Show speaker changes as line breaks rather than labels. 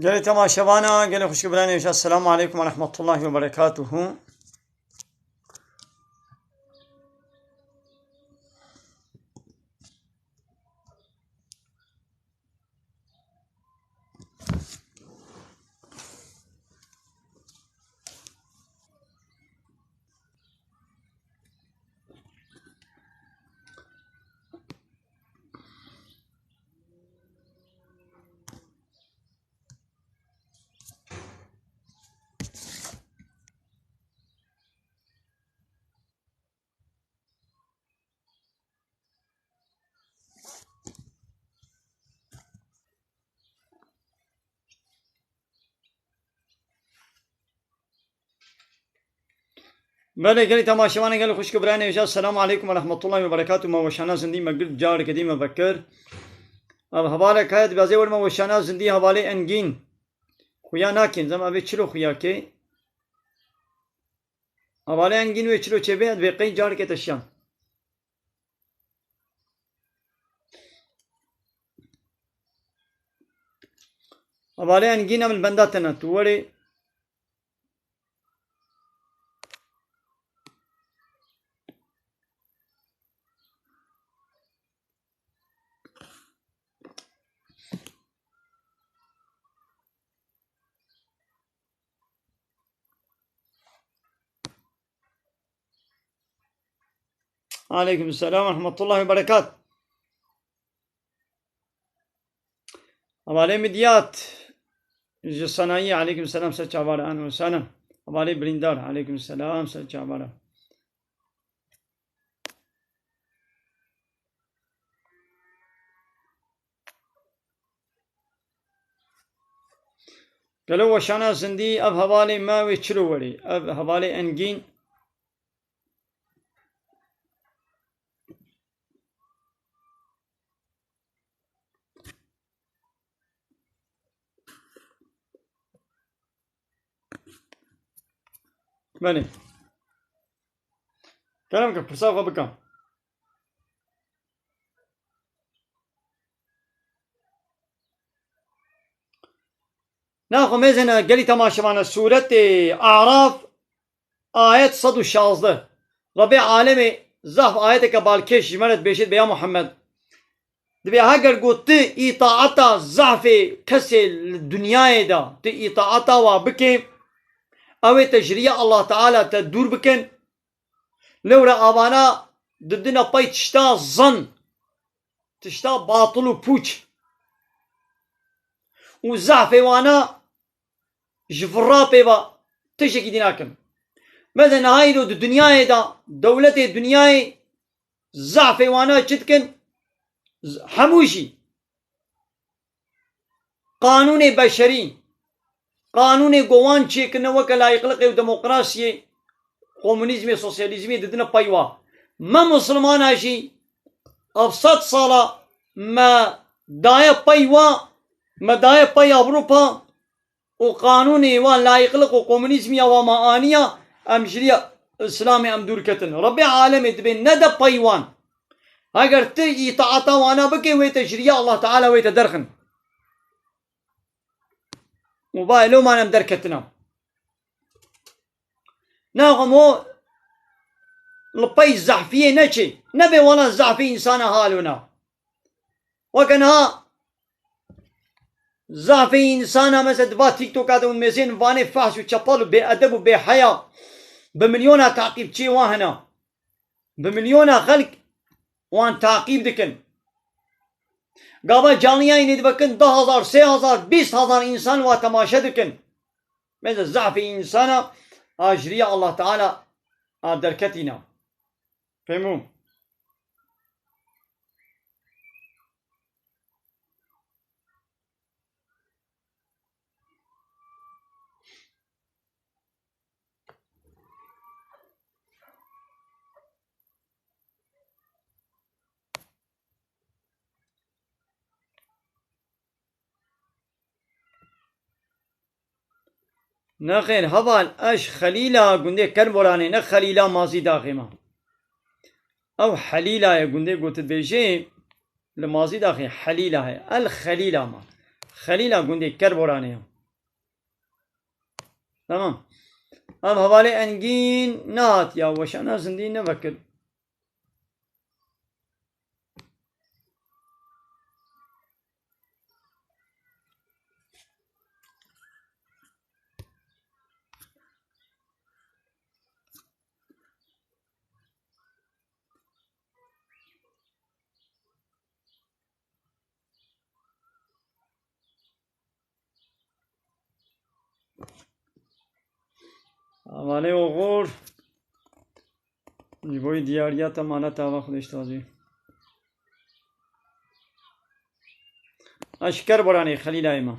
قال تماشوانا قال خوش براني السلام عليكم ورحمة الله وبركاته. بله قال تماشوانا قال خوش براني السلام عليكم ورحمة الله وبركاته. ما وشانا زندي ما قلت جار قديم بكر اب حوالة كايت بازي ور ما وشانا زندي حوالة انجين خويا ناكن زم ابي چلو خويا كي حوالة انجين و چلو چبه بقي جار کے تشان حوالة انجين من بنداتنا توري عليكم السلام ورحمة الله وبركاته. حوالة مديات الصناعية عليكم السلام سچ عبارة أهلا وسهلا. حوالة بريندار عليكم السلام سچ عبارة. قالوا وشانا زندي اب حوالة ما وچلو وري اب حوالة انجين بله كلام كبرسا وبكم ناخو ميزنا قالي تماشوانا سورة أعراف آيات 116 ربيع عالمي زهف آياتك بالكش جمالت بيشت بيا محمد دبي هاجر قلت إطاعتا زعف كسي الدنيا دا تي إطاعتا وبكي أو تجرية الله تعالى تدور بكن لورا أبانا ضدنا باي تشتا ظن تشتا باطل وبوش وزعف وانا جفرا بيبا تشكي ديناكم مثلا هاي لو الدنيا دا دولة الدنيا زعف وانا جدكن حموشي قانون بشري قانون قوان چيكن وكلا يقلق وديمقراطية كومونيزم سوسياليزم ددنا بايوا ما مسلمان هاشي ابسط صالة ما دايا بايوا ما دايا باي اوروبا وقانون وان لا يقلق كومونيزم وما انيا امجريا اسلامي ام دوركتن ربي عالم دبن ندى بايوان اگر تي طاعتا وانا بكي ويتجريا الله تعالى ويتدرخن موبايلو ما نم دركتنا ناغمو لبي الزحفية نشي نبي ولا الزحفي إنسان حالنا وكانها زحفي إنسان مثلا دبا تيك توك هذا مزين فاني فحش وشبال بأدب وبحياة بمليونها تعقيب شي واهنا بمليونها خلق وان تعقيب دكن قابل جانيا إني دبكن 10,000 3,000 20,000 إنسان وتماشى دكن مثل زحفي إنسان أجري الله تعالى دركتنا فهمون نخیر هەواڵ ئەش خەلیلا گوندێک کەر بۆرانێ نە خەلیلا مازی داخێمە ئەو حەلیلایە گوندێک گوتت بێژێ لە مازی داخێ حەلیلا هەیە ئەل خەلیلا خەلیلا گوندێک کەر بۆرانەیە تەمام ئەم هەواڵێ ئەنگین نات یا وەشانە زندی نەبەکرد ئەوانەی ئۆغۆر بۆی دیاریا تەمانە تاوە خودش تازی ئەش کەر بۆرانێ خەلیلایمە